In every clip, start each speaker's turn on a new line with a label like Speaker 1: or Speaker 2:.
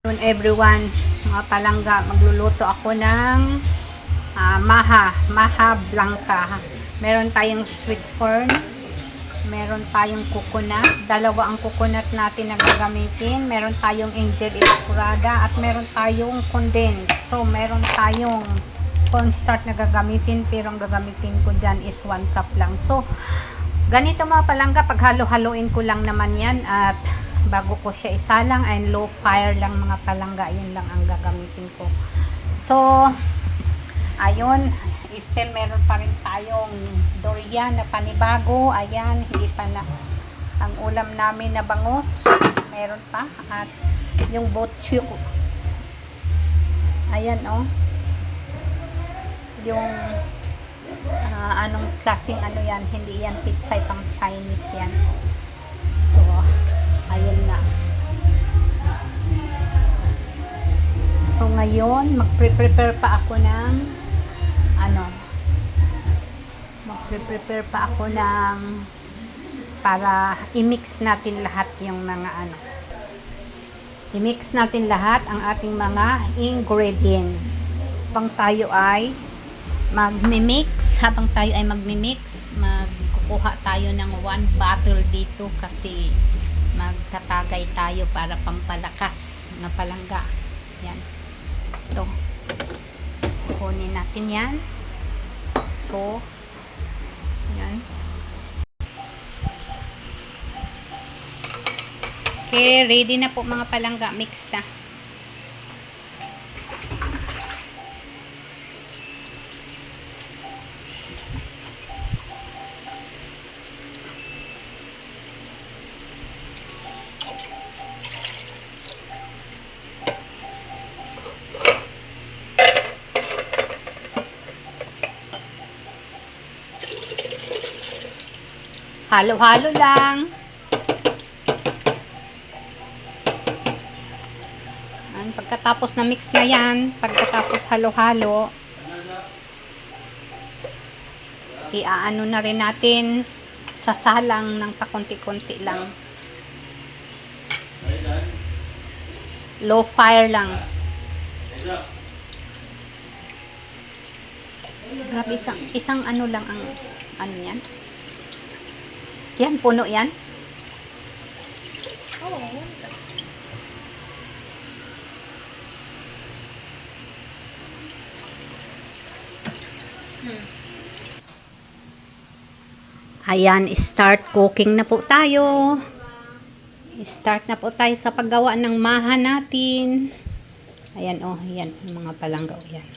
Speaker 1: Everyone, mga palangga, magluluto ako ng maha blanca. Meron tayong sweet corn, meron tayong coconut, dalawa ang coconut natin na gagamitin, meron tayong angel evaporada, at meron tayong condensed. So meron tayong cornstarch na gagamitin, pero ang gagamitin ko dyan is 1 cup lang. So ganito mga palangga, pag halo-haloin ko lang naman yan, at bago ko siya isalang, and low fire lang mga palangga, yun lang ang gagamitin ko. So ayun, still meron pa rin tayong durian na panibago. Ayan, hindi pa na ang ulam namin na bangus, meron pa. At yung botchu, ayan oh, yung anong klaseng ano yan, hindi yan pitsay, pang Chinese yan. So ayun na. So ngayon magpre-prepare pa ako ng magpre-prepare pa ako ng para i-mix natin lahat yung mga i-mix natin lahat ang ating mga ingredients. Habang tayo ay magmi-mix, magkukuha tayo ng 1 bottle dito kasi magtatagay tayo para pampalakas na palangga. Yan. Ito. Kunin natin yan. So, yan. Okay, ready na po mga palangga. Mix na. Halo-halo lang. Pagkatapos na mix na yan, pagkatapos halo-halo, iaano na rin natin, sasalang ng pakunti-kunti lang. Low fire lang. Grabe, isang ano lang ang ano yan. Yan, puno yan.
Speaker 2: Oo.
Speaker 1: Ayan, start cooking na po tayo. Start na po tayo sa paggawa ng maha natin. Ayan oh, yan mga palangga, yan.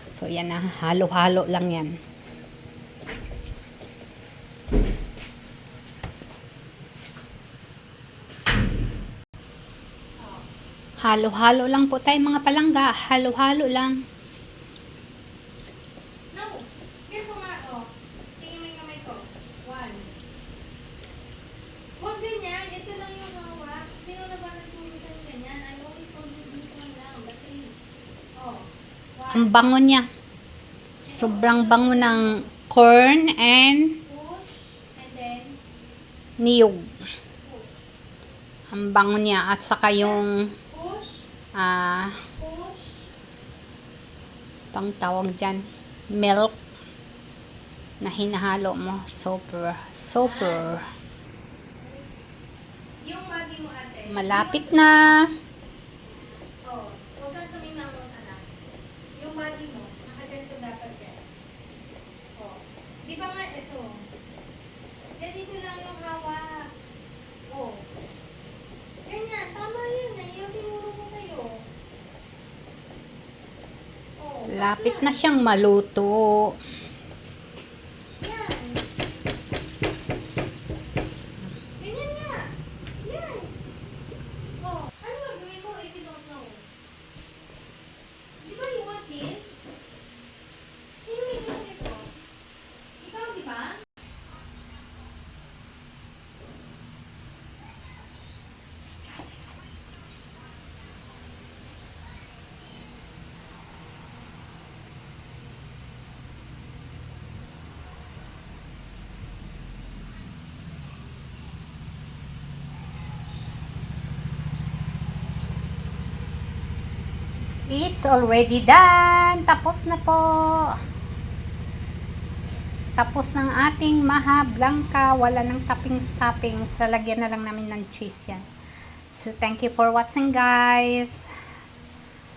Speaker 1: So yan na, halo-halo lang yan. Halo-halo lang po tayo mga palangga. Halo-halo lang.
Speaker 2: No. Here po nga, oh. Tingin mo yung kamay ko. 1. Huwag ganyan. Ito lang yung hawak. Sino na ba nagturo sa ganyan? I always told you this one lang. The 3. Oh. 1.
Speaker 1: Ang bango niya. Sobrang bango ng corn and
Speaker 2: Push. And then,
Speaker 1: niyog.
Speaker 2: push.
Speaker 1: Ang bango niya. At saka yung
Speaker 2: Push. Push.
Speaker 1: pang tawag dyan, milk na hinahalo mo. Super.
Speaker 2: Yung bagi mo, ate.
Speaker 1: Malapit na.
Speaker 2: Oh. Huwag kang sumimangot, anak. Yung bagi mo, nakaganto dapat yan. Oh. Di ba nga ito? Dito lang yung hawak. Oh. Ganyan, tama yun. Yung tinuro ko sa'yo. Oh.
Speaker 1: Lapit na siyang maluto.
Speaker 2: Yan. Ganyan nga. Yan. Oh. Ano gagawin mo if you don't know? Di ba you want this? Sino may gusto nito? Ikaw, di ba?
Speaker 1: It's already done. Tapos na po. Tapos ng ating maha blanca. Wala ng toppings. Lalagyan na lang namin ng cheese yan. So, thank you for watching, guys.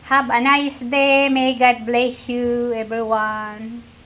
Speaker 1: Have a nice day. May God bless you, everyone.